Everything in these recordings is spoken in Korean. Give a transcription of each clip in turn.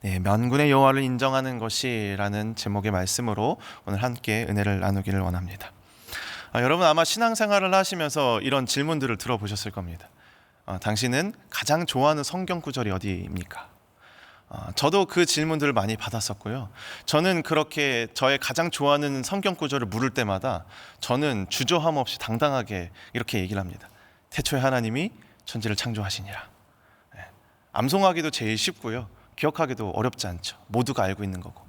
네, 만군의 여호와를 인정하는 것이라는 제목의 말씀으로 오늘 함께 은혜를 나누기를 원합니다. 여러분 아마 신앙생활을 하시면서 이런 질문들을 들어보셨을 겁니다. 당신은 가장 좋아하는 성경 구절이 어디입니까? 저도 그 질문들을 많이 받았었고요. 저는 그렇게 저의 가장 좋아하는 성경 구절을 물을 때마다 저는 주저함 없이 당당하게 이렇게 얘기를 합니다. 태초에 하나님이 천지를 창조하시니라. 암송하기도 제일 쉽고요. 기억하기도 어렵지 않죠. 모두가 알고 있는 거고.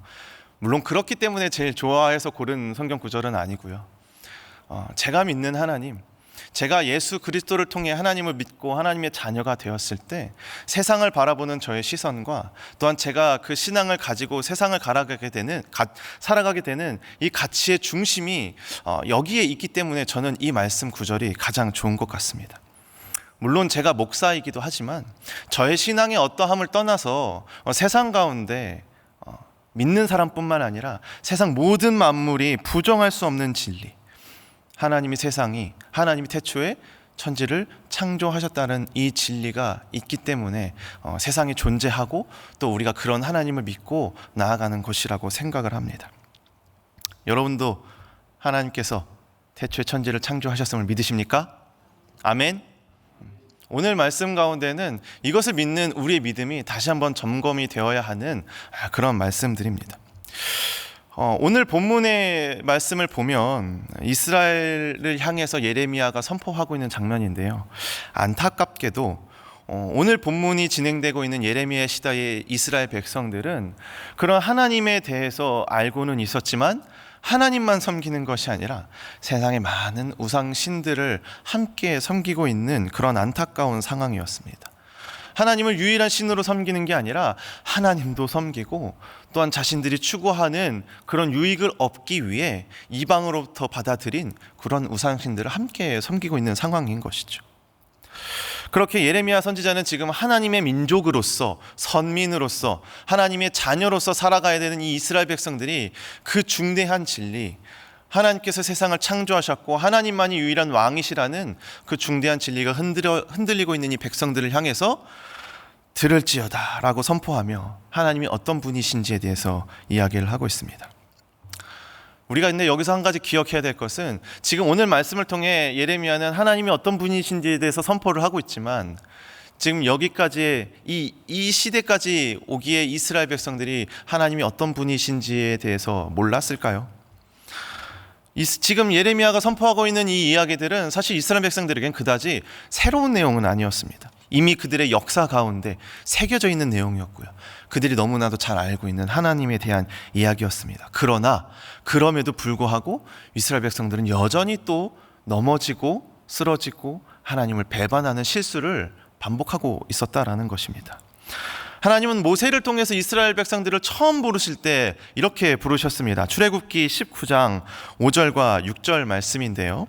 물론 그렇기 때문에 제일 좋아해서 고른 성경 구절은 아니고요. 제가 믿는 하나님, 제가 예수 그리스도를 통해 하나님을 믿고 하나님의 자녀가 되었을 때 세상을 바라보는 저의 시선과 또한 제가 그 신앙을 가지고 세상을 살아가게 되는 이 가치의 중심이 여기에 있기 때문에 저는 이 말씀 구절이 가장 좋은 것 같습니다. 물론 제가 목사이기도 하지만 저의 신앙의 어떠함을 떠나서 세상 가운데 믿는 사람뿐만 아니라 세상 모든 만물이 부정할 수 없는 진리, 하나님이 태초에 천지를 창조하셨다는 이 진리가 있기 때문에 세상에 존재하고 또 우리가 그런 하나님을 믿고 나아가는 것이라고 생각을 합니다. 여러분도 하나님께서 태초에 천지를 창조하셨음을 믿으십니까? 아멘. 오늘 말씀 가운데는 이것을 믿는 우리의 믿음이 다시 한번 점검이 되어야 하는 그런 말씀들입니다. 오늘 본문의 말씀을 보면 이스라엘을 향해서 예레미야가 선포하고 있는 장면인데요. 안타깝게도 오늘 본문이 진행되고 있는 예레미야 시대의 이스라엘 백성들은 그런 하나님에 대해서 알고는 있었지만 하나님만 섬기는 것이 아니라 세상의 많은 우상신들을 함께 섬기고 있는 그런 안타까운 상황이었습니다. 하나님을 유일한 신으로 섬기는 게 아니라 하나님도 섬기고 또한 자신들이 추구하는 그런 유익을 얻기 위해 이방으로부터 받아들인 그런 우상신들을 함께 섬기고 있는 상황인 것이죠. 그렇게 예레미야 선지자는 지금 하나님의 민족으로서 선민으로서 하나님의 자녀로서 살아가야 되는 이 이스라엘 백성들이 그 중대한 진리, 하나님께서 세상을 창조하셨고 하나님만이 유일한 왕이시라는 그 중대한 진리가 흔들리고 있는 이 백성들을 향해서 들을지어다 라고 선포하며 하나님이 어떤 분이신지에 대해서 이야기를 하고 있습니다. 우리가 근데 여기서 한 가지 기억해야 될 것은 지금 오늘 말씀을 통해 예레미야는 하나님이 어떤 분이신지에 대해서 선포를 하고 있지만 지금 여기까지 이 시대까지 오기에 이스라엘 백성들이 하나님이 어떤 분이신지에 대해서 몰랐을까요? 지금 예레미야가 선포하고 있는 이 이야기들은 사실 이스라엘 백성들에겐 그다지 새로운 내용은 아니었습니다. 이미 그들의 역사 가운데 새겨져 있는 내용이었고요. 그들이 너무나도 잘 알고 있는 하나님에 대한 이야기였습니다. 그러나 그럼에도 불구하고 이스라엘 백성들은 여전히 또 넘어지고 쓰러지고 하나님을 배반하는 실수를 반복하고 있었다라는 것입니다. 하나님은 모세를 통해서 이스라엘 백성들을 처음 부르실 때 이렇게 부르셨습니다. 출애굽기 19장 5절과 6절 말씀인데요.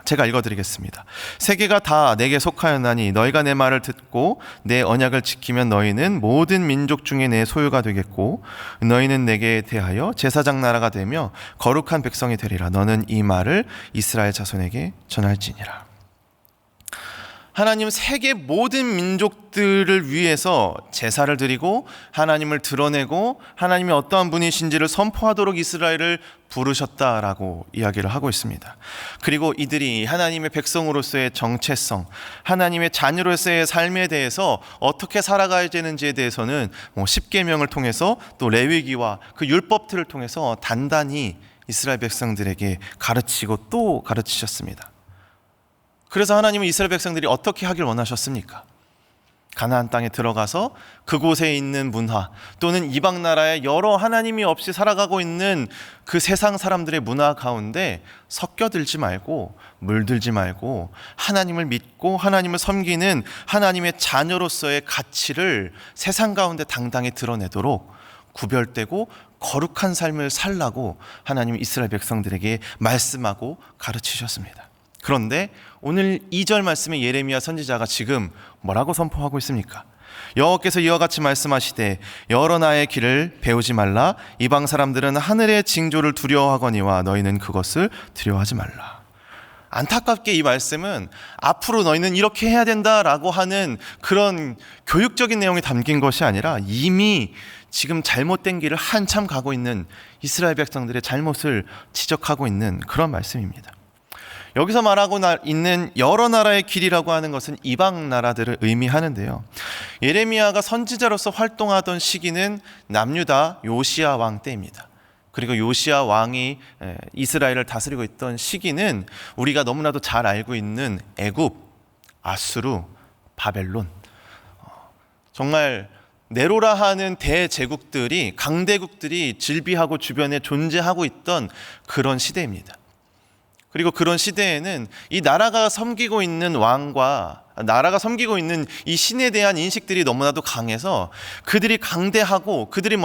제가 읽어드리겠습니다. 세계가 다 내게 속하였나니 너희가 내 말을 듣고 내 언약을 지키면 너희는 모든 민족 중에 내 소유가 되겠고 너희는 내게 대하여 제사장 나라가 되며 거룩한 백성이 되리라. 너는 이 말을 이스라엘 자손에게 전할지니라. 하나님은 세계 모든 민족들을 위해서 제사를 드리고 하나님을 드러내고 하나님이 어떠한 분이신지를 선포하도록 이스라엘을 부르셨다라고 이야기를 하고 있습니다. 그리고 이들이 하나님의 백성으로서의 정체성, 하나님의 자녀로서의 삶에 대해서 어떻게 살아가야 되는지에 대해서는 십계명을 통해서 또 레위기와 그 율법들을 통해서 단단히 이스라엘 백성들에게 가르치고 또 가르치셨습니다. 그래서 하나님은 이스라엘 백성들이 어떻게 하길 원하셨습니까? 가나안 땅에 들어가서 그곳에 있는 문화 또는 이방 나라의 여러 하나님이 없이 살아가고 있는 그 세상 사람들의 문화 가운데 섞여들지 말고 물들지 말고 하나님을 믿고 하나님을 섬기는 하나님의 자녀로서의 가치를 세상 가운데 당당히 드러내도록 구별되고 거룩한 삶을 살라고 하나님이 이스라엘 백성들에게 말씀하고 가르치셨습니다. 그런데 오늘 2절 말씀에 예레미야 선지자가 지금 뭐라고 선포하고 있습니까? 여호와께서 이와 같이 말씀하시되 여러 나의 길을 배우지 말라. 이방 사람들은 하늘의 징조를 두려워하거니와 너희는 그것을 두려워하지 말라. 안타깝게 이 말씀은 앞으로 너희는 이렇게 해야 된다라고 하는 그런 교육적인 내용이 담긴 것이 아니라 이미 지금 잘못된 길을 한참 가고 있는 이스라엘 백성들의 잘못을 지적하고 있는 그런 말씀입니다. 여기서 말하고 있는 여러 나라의 길이라고 하는 것은 이방 나라들을 의미하는데요. 예레미야가 선지자로서 활동하던 시기는 남유다 요시야 왕 때입니다. 그리고 요시야 왕이 이스라엘을 다스리고 있던 시기는 우리가 너무나도 잘 알고 있는 애굽, 아수르, 바벨론, 정말 네로라 하는 대제국들이, 강대국들이 질비하고 주변에 존재하고 있던 그런 시대입니다. 그리고 그런 시대에는 이 나라가 섬기고 있는 왕과 나라가 섬기고 있는 이 신에 대한 인식들이 너무나도 강해서 그들이 강대하고 그들이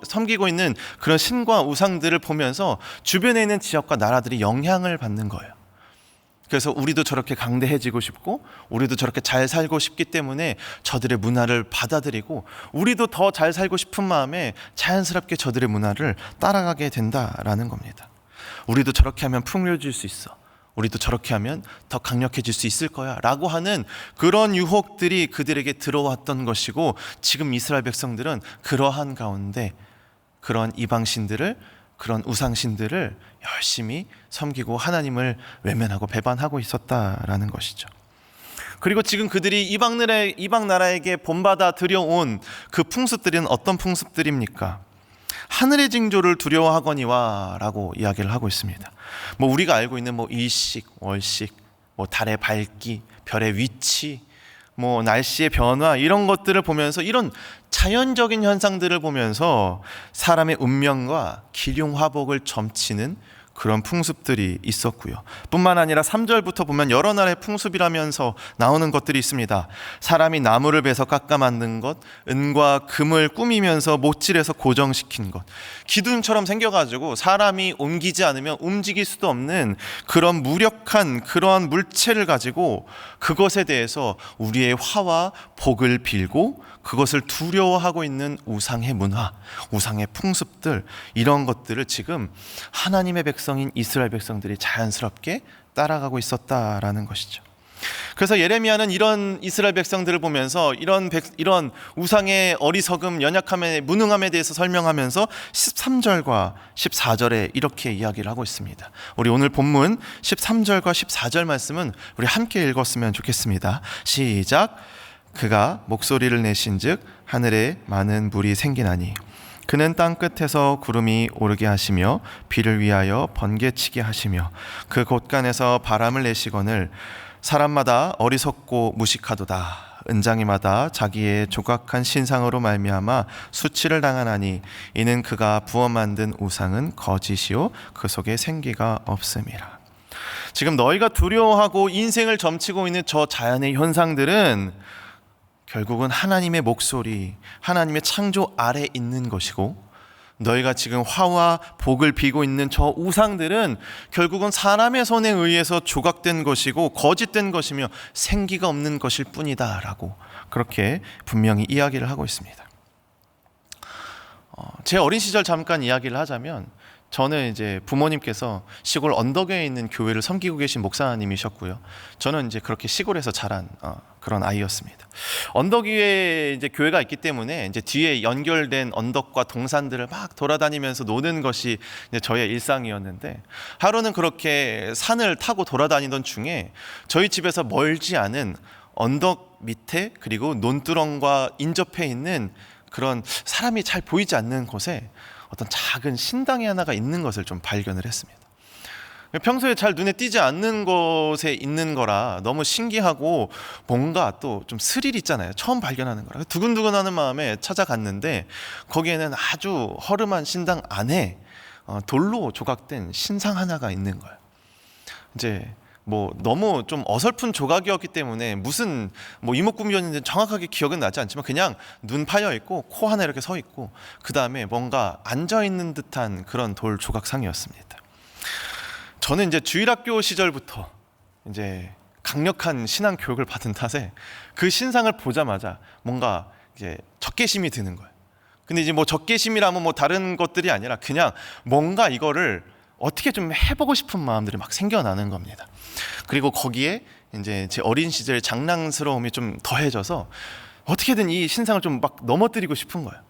섬기고 있는 그런 신과 우상들을 보면서 주변에 있는 지역과 나라들이 영향을 받는 거예요. 그래서 우리도 저렇게 강대해지고 싶고 우리도 저렇게 잘 살고 싶기 때문에 저들의 문화를 받아들이고 우리도 더 잘 살고 싶은 마음에 자연스럽게 저들의 문화를 따라가게 된다라는 겁니다. 우리도 저렇게 하면 풍요해질 수 있어, 우리도 저렇게 하면 더 강력해질 수 있을 거야 라고 하는 그런 유혹들이 그들에게 들어왔던 것이고, 지금 이스라엘 백성들은 그러한 가운데 그런 이방신들을, 그런 우상신들을 열심히 섬기고 하나님을 외면하고 배반하고 있었다라는 것이죠. 그리고 지금 그들이 이방 나라에게 본받아 들여온 그 풍습들은 어떤 풍습들입니까? 하늘의 징조를 두려워하거니와 라고 이야기를 하고 있습니다. 우리가 알고 있는 일식, 월식, 달의 밝기, 별의 위치, 날씨의 변화, 이런 것들을 보면서, 이런 자연적인 현상들을 보면서 사람의 운명과 기륭화복을 점치는 그런 풍습들이 있었고요. 뿐만 아니라 3절부터 보면 여러 나라의 풍습이라면서 나오는 것들이 있습니다. 사람이 나무를 베서 깎아 만든 것, 은과 금을 꾸미면서 못질해서 고정시킨 것, 기둥처럼 생겨가지고 사람이 옮기지 않으면 움직일 수도 없는 그런 무력한 그러한 물체를 가지고 그것에 대해서 우리의 화와 복을 빌고 그것을 두려워하고 있는 우상의 문화, 우상의 풍습들, 이런 것들을 지금 하나님의 백성인 이스라엘 백성들이 자연스럽게 따라가고 있었다라는 것이죠. 그래서 예레미야는 이런 이스라엘 백성들을 보면서 이런 우상의 어리석음, 연약함에, 무능함에 대해서 설명하면서 13절과 14절에 이렇게 이야기를 하고 있습니다. 우리 오늘 본문 13절과 14절 말씀은 우리 함께 읽었으면 좋겠습니다. 시작. 그가 목소리를 내신즉 하늘에 많은 물이 생기나니 그는 땅 끝에서 구름이 오르게 하시며 비를 위하여 번개치게 하시며 그 곳간에서 바람을 내시거늘 사람마다 어리석고 무식하도다. 은장이마다 자기의 조각한 신상으로 말미암아 수치를 당하나니 이는 그가 부어 만든 우상은 거짓이요 그 속에 생기가 없음이라. 지금 너희가 두려워하고 인생을 점치고 있는 저 자연의 현상들은 결국은 하나님의 목소리, 하나님의 창조 아래 있는 것이고, 너희가 지금 화와 복을 비고 있는 저 우상들은 결국은 사람의 손에 의해서 조각된 것이고 거짓된 것이며 생기가 없는 것일 뿐이다 라고 그렇게 분명히 이야기를 하고 있습니다. 제 어린 시절 잠깐 이야기를 하자면, 저는 이제 부모님께서 시골 언덕에 있는 교회를 섬기고 계신 목사님이셨고요. 저는 이제 그렇게 시골에서 자란 그런 아이였습니다. 언덕 위에 이제 교회가 있기 때문에 이제 뒤에 연결된 언덕과 동산들을 막 돌아다니면서 노는 것이 이제 저의 일상이었는데, 하루는 그렇게 산을 타고 돌아다니던 중에 저희 집에서 멀지 않은 언덕 밑에, 그리고 논두렁과 인접해 있는 그런 사람이 잘 보이지 않는 곳에 어떤 작은 신당이 하나가 있는 것을 좀 발견을 했습니다. 평소에 잘 눈에 띄지 않는 곳에 있는 거라 너무 신기하고 뭔가 또 좀 스릴 있잖아요. 처음 발견하는 거라 두근두근하는 마음에 찾아갔는데, 거기에는 아주 허름한 신당 안에 돌로 조각된 신상 하나가 있는 거예요. 이제 너무 좀 어설픈 조각이었기 때문에 무슨 이목구비였는지 정확하게 기억은 나지 않지만 그냥 눈 파여 있고 코 하나 이렇게 서 있고 그 다음에 뭔가 앉아 있는 듯한 그런 돌 조각상이었습니다. 저는 이제 주일학교 시절부터 이제 강력한 신앙 교육을 받은 탓에 그 신상을 보자마자 뭔가 이제 적개심이 드는 거예요. 근데 이제 적개심이라면 다른 것들이 아니라 그냥 뭔가 이거를 어떻게 좀 해보고 싶은 마음들이 막 생겨나는 겁니다. 그리고 거기에 이제 제 어린 시절의 장난스러움이 좀 더해져서 어떻게든 이 신상을 좀 막 넘어뜨리고 싶은 거예요.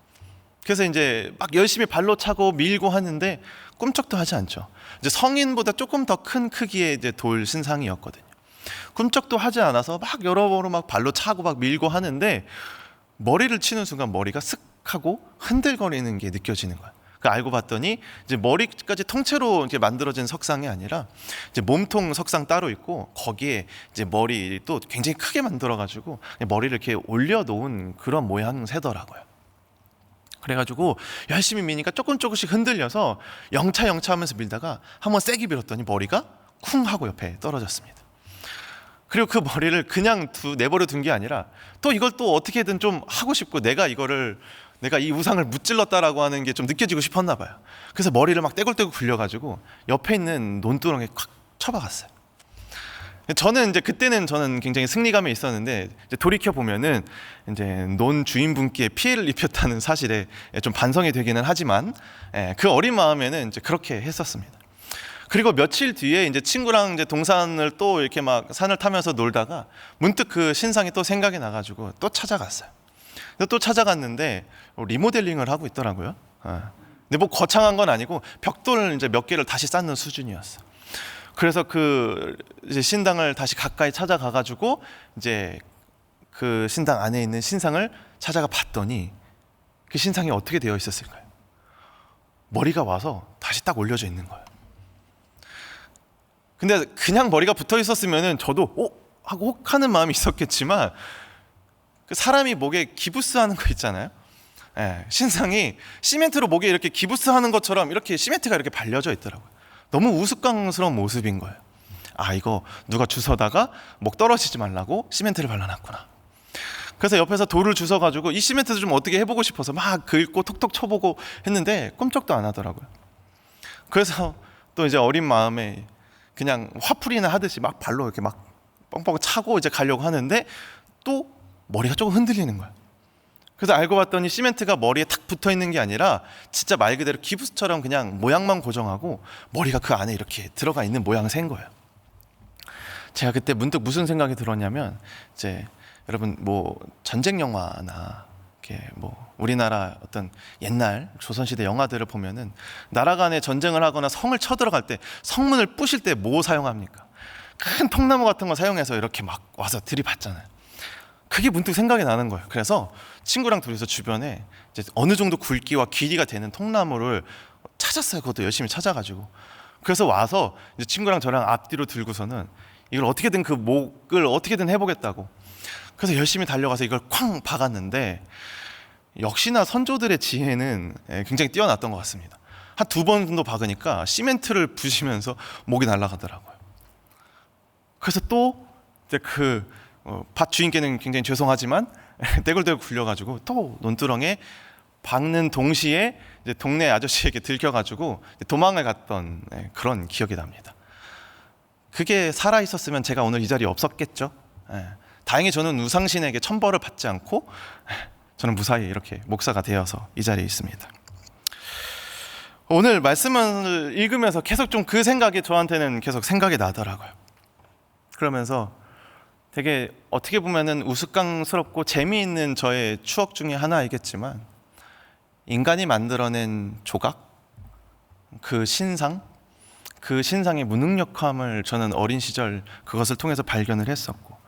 그래서 이제 막 열심히 발로 차고 밀고 하는데 꿈쩍도 하지 않죠. 이제 성인보다 조금 더 큰 크기의 이제 돌 신상이었거든요. 꿈쩍도 하지 않아서 막 여러모로 막 발로 차고 막 밀고 하는데 머리를 치는 순간 머리가 쓱 하고 흔들거리는 게 느껴지는 거예요. 그 알고 봤더니 이제 머리까지 통째로 이렇게 만들어진 석상이 아니라 이제 몸통 석상 따로 있고 거기에 이제 머리 또 굉장히 크게 만들어가지고 머리를 이렇게 올려놓은 그런 모양새더라고요. 그래가지고 열심히 미니까 조금씩 흔들려서 영차 하면서 밀다가 한번 세게 밀었더니 머리가 쿵 하고 옆에 떨어졌습니다. 그리고 그 머리를 그냥 내버려 둔 게 아니라 또 이걸 또 어떻게든 좀 하고 싶고 내가 이 우상을 무찔렀다라고 하는 게 좀 느껴지고 싶었나 봐요. 그래서 머리를 막 떼굴떼굴 굴려가지고 옆에 있는 논두렁에 콱 쳐박았어요. 저는 이제 그때는 저는 굉장히 승리감이 있었는데 이제 돌이켜 보면은 이제 논 주인분께 피해를 입혔다는 사실에 좀 반성이 되기는 하지만 그 어린 마음에는 이제 그렇게 했었습니다. 그리고 며칠 뒤에 이제 친구랑 이제 동산을 또 이렇게 막 산을 타면서 놀다가 문득 그 신상이 또 생각이 나가지고 또 찾아갔어요. 또 찾아갔는데 리모델링을 하고 있더라고요. 근데 뭐 거창한 건 아니고 벽돌을 이제 몇 개를 다시 쌓는 수준이었어. 그래서 그 이제 신당을 다시 가까이 찾아가가지고 이제 그 신당 안에 있는 신상을 찾아가 봤더니 그 신상이 어떻게 되어 있었을까요? 머리가 와서 다시 딱 올려져 있는 거예요. 근데 그냥 머리가 붙어 있었으면은 저도 하고 혹하는 마음이 있었겠지만 그 사람이 목에 기부스하는 거 있잖아요. 신상이 시멘트로 목에 이렇게 기부스하는 것처럼 이렇게 시멘트가 이렇게 발려져 있더라고요. 너무 우스꽝스러운 모습인 거예요. 이거 누가 주워다가 목 떨어지지 말라고 시멘트를 발라놨구나. 그래서 옆에서 돌을 주워가지고 이 시멘트도 좀 어떻게 해보고 싶어서 막 긁고 톡톡 쳐보고 했는데 꿈쩍도 안 하더라고요. 그래서 또 이제 어린 마음에 그냥 화풀이나 하듯이 막 발로 이렇게 막 뻥뻥 차고 이제 가려고 하는데 또 머리가 조금 흔들리는 거예요. 그래서 알고 봤더니 시멘트가 머리에 탁 붙어 있는 게 아니라 진짜 말 그대로 기부스처럼 그냥 모양만 고정하고 머리가 그 안에 이렇게 들어가 있는 모양새인 거예요. 제가 그때 문득 무슨 생각이 들었냐면 이제 여러분 뭐 전쟁 영화나 이렇게 뭐 우리나라 어떤 옛날 조선시대 영화들을 보면은 나라 간에 전쟁을 하거나 성을 쳐들어갈 때 성문을 부실 때 뭐 사용합니까? 큰 통나무 같은 거 사용해서 이렇게 막 와서 들이받잖아요. 그게 문득 생각이 나는 거예요. 그래서 친구랑 둘이서 주변에 이제 어느 정도 굵기와 길이가 되는 통나무를 찾았어요. 그것도 열심히 찾아가지고. 그래서 와서 이제 친구랑 저랑 앞뒤로 들고서는 이걸 어떻게든 그 목을 어떻게든 해보겠다고. 그래서 열심히 달려가서 이걸 쾅 박았는데 역시나 선조들의 지혜는 굉장히 뛰어났던 것 같습니다. 한 2번 정도 박으니까 시멘트를 부시면서 목이 날아가더라고요. 그래서 또 이제 밭 주인께는 굉장히 죄송하지만 떼굴떼굴 굴려가지고 또 논두렁에 박는 동시에 이제 동네 아저씨에게 들켜가지고 도망을 갔던 그런 기억이 납니다. 그게 살아 있었으면 제가 오늘 이 자리에 없었겠죠. 다행히 저는 우상신에게 천벌을 받지 않고 저는 무사히 이렇게 목사가 되어서 이 자리에 있습니다. 오늘 말씀을 읽으면서 계속 좀 그 생각이 저한테는 계속 생각이 나더라고요. 그러면서 되게 어떻게 보면은 우스꽝스럽고 재미있는 저의 추억 중에 하나이겠지만 인간이 만들어낸 조각, 그 신상의 무능력함을 저는 어린 시절 그것을 통해서 발견을 했었고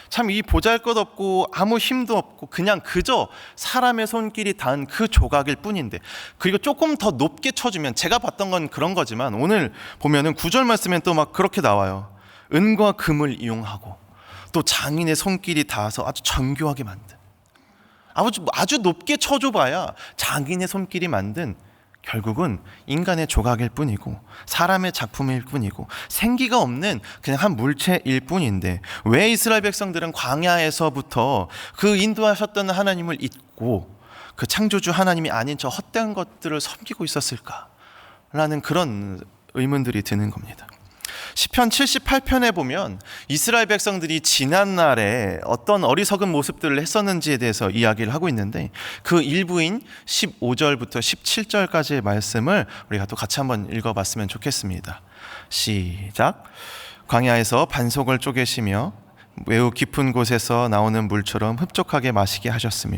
참 이 보잘것없고 아무 힘도 없고 그냥 그저 사람의 손길이 닿은 그 조각일 뿐인데 그리고 조금 더 높게 쳐주면 제가 봤던 건 그런 거지만 오늘 보면은 9절 말씀엔 또 막 그렇게 나와요. 은과 금을 이용하고 또 장인의 손길이 닿아서 아주 정교하게 만든 아주 높게 쳐줘봐야 장인의 손길이 만든 결국은 인간의 조각일 뿐이고 사람의 작품일 뿐이고 생기가 없는 그냥 한 물체일 뿐인데 왜 이스라엘 백성들은 광야에서부터 그 인도하셨던 하나님을 잊고 그 창조주 하나님이 아닌 저 헛된 것들을 섬기고 있었을까라는 그런 의문들이 드는 겁니다. 시편 78편에 보면 이스라엘 백성들이 지난날에 어떤 어리석은 모습들을 했었는지에 대해서 이야기를 하고 있는데, 그 일부인 15절부터 17절까지의 말씀을 우리가 또 같이 한번 읽어봤으면 좋겠습니다. 시작. 광야에서 반석을 쪼개시며 매우 깊은 곳에서 나오는 물처럼 흡족하게 마시게 하셨으며,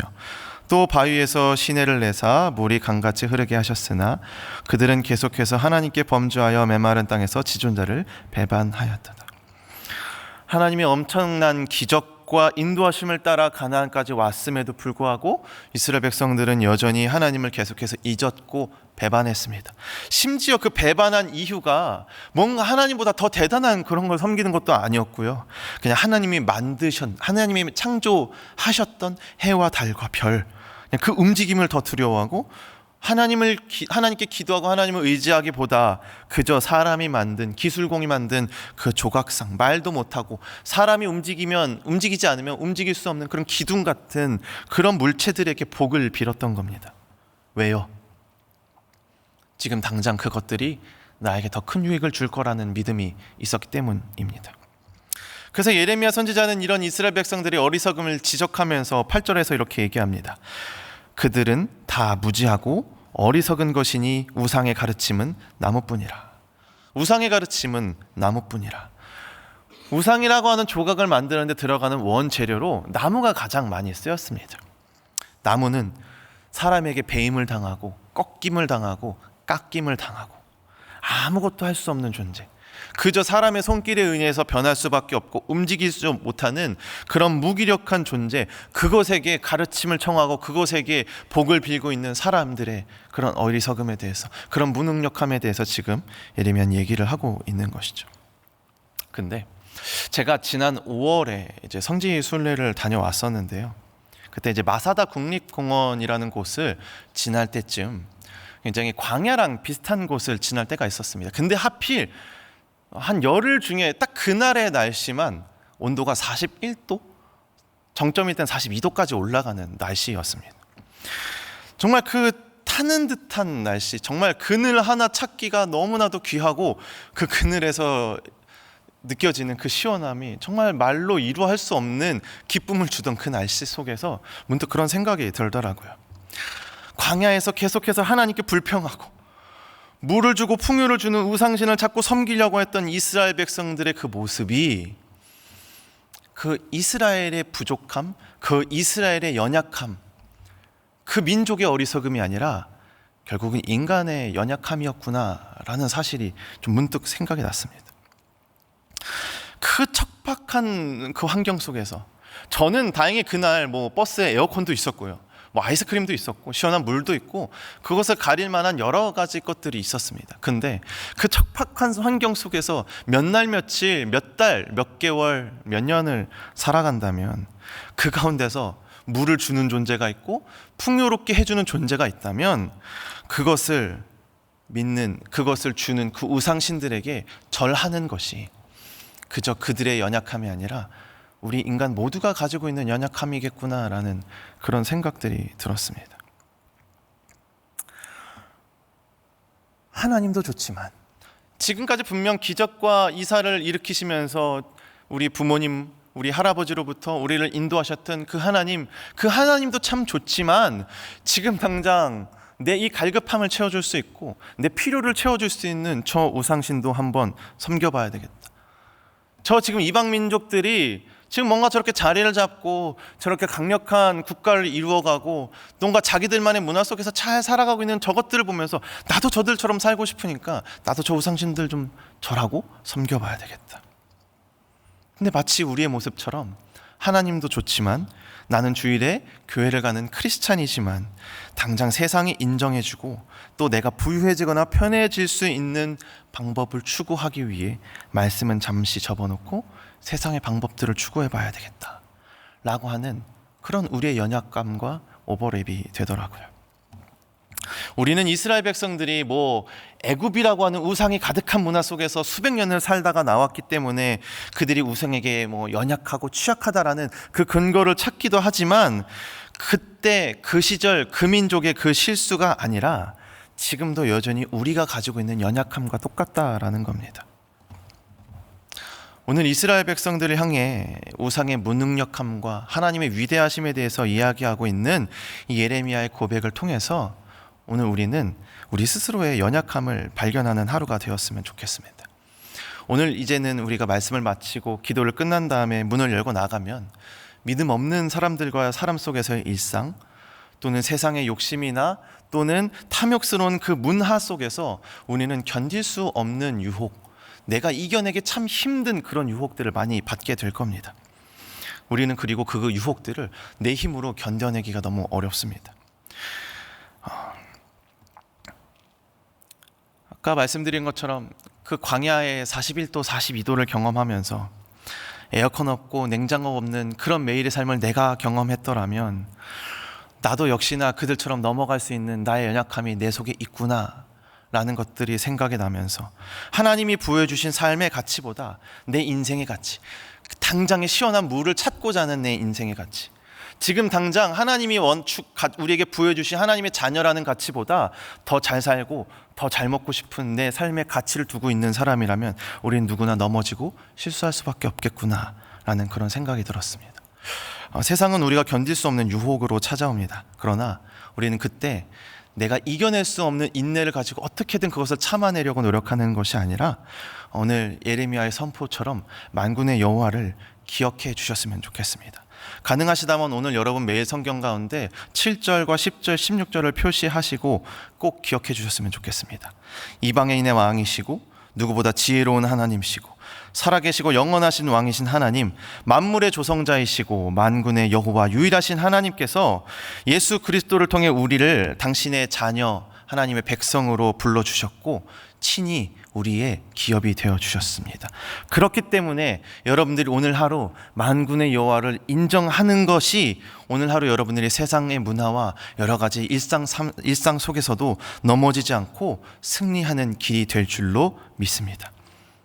또 바위에서 시내를 내사 물이 강같이 흐르게 하셨으나 그들은 계속해서 하나님께 범죄하여 메마른 땅에서 지존자를 배반하였다. 하나님의 엄청난 기적과 인도하심을 따라 가나안까지 왔음에도 불구하고 이스라엘 백성들은 여전히 하나님을 계속해서 잊었고 배반했습니다. 심지어 그 배반한 이유가 뭔가 하나님보다 더 대단한 그런 걸 섬기는 것도 아니었고요. 그냥 하나님이 창조하셨던 해와 달과 별, 그 움직임을 더 두려워하고 하나님께 기도하고 하나님을 의지하기보다 그저 사람이 만든, 기술공이 만든 그 조각상, 말도 못하고 사람이 움직이지 않으면 움직일 수 없는 그런 기둥 같은 그런 물체들에게 복을 빌었던 겁니다. 왜요? 지금 당장 그것들이 나에게 더 큰 유익을 줄 거라는 믿음이 있었기 때문입니다. 그래서 예레미야 선지자는 이런 이스라엘 백성들의 어리석음을 지적하면서 8절에서 이렇게 얘기합니다. 그들은 다 무지하고 어리석은 것이니 우상의 가르침은 나무뿐이라. 우상의 가르침은 나무뿐이라. 우상이라고 하는 조각을 만드는 데 들어가는 원재료로 나무가 가장 많이 쓰였습니다. 나무는 사람에게 배임을 당하고 꺾임을 당하고 깎임을 당하고 아무것도 할 수 없는 존재, 그저 사람의 손길에 의해서 변할 수밖에 없고 움직이지 못하는 그런 무기력한 존재, 그것에게 가르침을 청하고 그것에게 복을 빌고 있는 사람들의 그런 어리석음에 대해서, 그런 무능력함에 대해서 지금 예레미야는 얘기를 하고 있는 것이죠. 근데 제가 지난 5월에 이제 성지 순례를 다녀왔었는데요. 그때 이제 마사다 국립공원이라는 곳을 지날 때쯤 굉장히 광야랑 비슷한 곳을 지날 때가 있었습니다. 근데 하필 한 열흘 중에 딱 그날의 날씨만 온도가 41도, 정점일 땐 42도까지 올라가는 날씨였습니다. 정말 그 타는 듯한 날씨, 정말 그늘 하나 찾기가 너무나도 귀하고 그 그늘에서 느껴지는 그 시원함이 정말 말로 이루할 수 없는 기쁨을 주던 그 날씨 속에서 문득 그런 생각이 들더라고요. 광야에서 계속해서 하나님께 불평하고 물을 주고 풍요를 주는 우상신을 자꾸 섬기려고 했던 이스라엘 백성들의 그 모습이, 그 이스라엘의 부족함, 그 이스라엘의 연약함, 그 민족의 어리석음이 아니라 결국은 인간의 연약함이었구나라는 사실이 좀 문득 생각이 났습니다. 그 척박한 그 환경 속에서 저는 다행히 그날 버스에 에어컨도 있었고요, 아이스크림도 있었고 시원한 물도 있고 그것을 가릴 만한 여러 가지 것들이 있었습니다. 근데 그 척박한 환경 속에서 몇 날 며칠, 몇 달, 몇 개월, 몇 년을 살아간다면 그 가운데서 물을 주는 존재가 있고 풍요롭게 해주는 존재가 있다면 그것을 믿는, 그것을 주는 그 우상신들에게 절하는 것이 그저 그들의 연약함이 아니라 우리 인간 모두가 가지고 있는 연약함이겠구나라는 그런 생각들이 들었습니다. 하나님도 좋지만 지금까지 분명 기적과 이사를 일으키시면서 우리 부모님, 우리 할아버지로부터 우리를 인도하셨던 그 하나님도 참 좋지만 지금 당장 내 이 갈급함을 채워줄 수 있고 내 필요를 채워줄 수 있는 저 우상신도 한번 섬겨봐야 되겠다. 저 지금 이방 민족들이 지금 뭔가 저렇게 자리를 잡고 저렇게 강력한 국가를 이루어가고 뭔가 자기들만의 문화 속에서 잘 살아가고 있는 저것들을 보면서 나도 저들처럼 살고 싶으니까 나도 저 우상신들 좀 절하고 섬겨봐야 되겠다. 근데 마치 우리의 모습처럼 하나님도 좋지만 나는 주일에 교회를 가는 크리스찬이지만 당장 세상이 인정해주고 또 내가 부유해지거나 편해질 수 있는 방법을 추구하기 위해 말씀은 잠시 접어놓고 세상의 방법들을 추구해봐야 되겠다 라고 하는 그런 우리의 연약감과 오버랩이 되더라고요. 우리는 이스라엘 백성들이 애굽이라고 하는 우상이 가득한 문화 속에서 수백 년을 살다가 나왔기 때문에 그들이 우상에게 연약하고 취약하다라는 그 근거를 찾기도 하지만 그때 그 시절 그 민족의 그 실수가 아니라 지금도 여전히 우리가 가지고 있는 연약함과 똑같다라는 겁니다. 오늘 이스라엘 백성들을 향해 우상의 무능력함과 하나님의 위대하심에 대해서 이야기하고 있는 이 예레미야의 고백을 통해서 오늘 우리는 우리 스스로의 연약함을 발견하는 하루가 되었으면 좋겠습니다. 오늘 이제는 우리가 말씀을 마치고 기도를 끝난 다음에 문을 열고 나가면 믿음 없는 사람들과 사람 속에서의 일상, 또는 세상의 욕심이나 또는 탐욕스러운 그 문화 속에서 우리는 견딜 수 없는 유혹, 내가 이겨내기 참 힘든 그런 유혹들을 많이 받게 될 겁니다. 우리는 그리고 그 유혹들을 내 힘으로 견뎌내기가 너무 어렵습니다. 아까 말씀드린 것처럼 그 광야의 41도, 42도를 경험하면서 에어컨 없고 냉장고 없는 그런 매일의 삶을 내가 경험했더라면 나도 역시나 그들처럼 넘어갈 수 있는 나의 연약함이 내 속에 있구나 라는 것들이 생각이 나면서 하나님이 부여주신 삶의 가치보다 내 인생의 가치, 당장의 시원한 물을 찾고자 하는 내 인생의 가치, 지금 당장 하나님이 우리에게 부여주신 하나님의 자녀라는 가치보다 더 잘 살고 더 잘 먹고 싶은 내 삶의 가치를 두고 있는 사람이라면 우리는 누구나 넘어지고 실수할 수밖에 없겠구나 라는 그런 생각이 들었습니다. 세상은 우리가 견딜 수 없는 유혹으로 찾아옵니다. 그러나 우리는 그때 내가 이겨낼 수 없는 인내를 가지고 어떻게든 그것을 참아내려고 노력하는 것이 아니라 오늘 예레미야의 선포처럼 만군의 여호와를 기억해 주셨으면 좋겠습니다. 가능하시다면 오늘 여러분 매일 성경 가운데 7절과 10절, 16절을 표시하시고 꼭 기억해 주셨으면 좋겠습니다. 이방인의 왕이시고 누구보다 지혜로운 하나님이시고 살아계시고 영원하신 왕이신 하나님, 만물의 조성자이시고 만군의 여호와 유일하신 하나님께서 예수 그리스도를 통해 우리를 당신의 자녀 하나님의 백성으로 불러주셨고 친히 우리의 기업이 되어주셨습니다. 그렇기 때문에 여러분들이 오늘 하루 만군의 여호와를 인정하는 것이 오늘 하루 여러분들이 세상의 문화와 여러 가지 일상 속에서도 넘어지지 않고 승리하는 길이 될 줄로 믿습니다.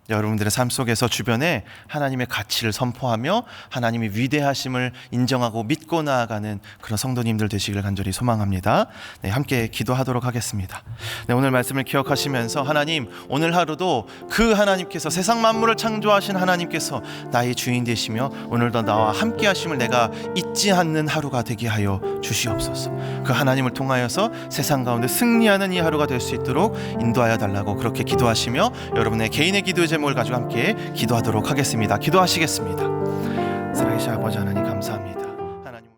여러분들의 삶 속에서 주변에 하나님의 가치를 선포하며 하나님의 위대하심을 인정하고 믿고 나아가는 그런 성도님들 되시길 간절히 소망합니다. 네, 함께 기도하도록 하겠습니다. 네, 오늘 말씀을 기억하시면서 하나님, 오늘 하루도 그 하나님께서 세상 만물을 창조하신 하나님께서 나의 주인 되시며 오늘도 나와 함께 하심을 내가 잊지 않는 하루가 되게 하여 주시옵소서. 그 하나님을 통하여서 세상 가운데 승리하는 이 하루가 될 수 있도록 인도하여 달라고 그렇게 기도하시며 여러분의 개인의 기도의 제목을 가지고 함께 기도하도록 하겠습니다. 기도하시겠습니다. 살아계신 아버지 하나님 감사합니다.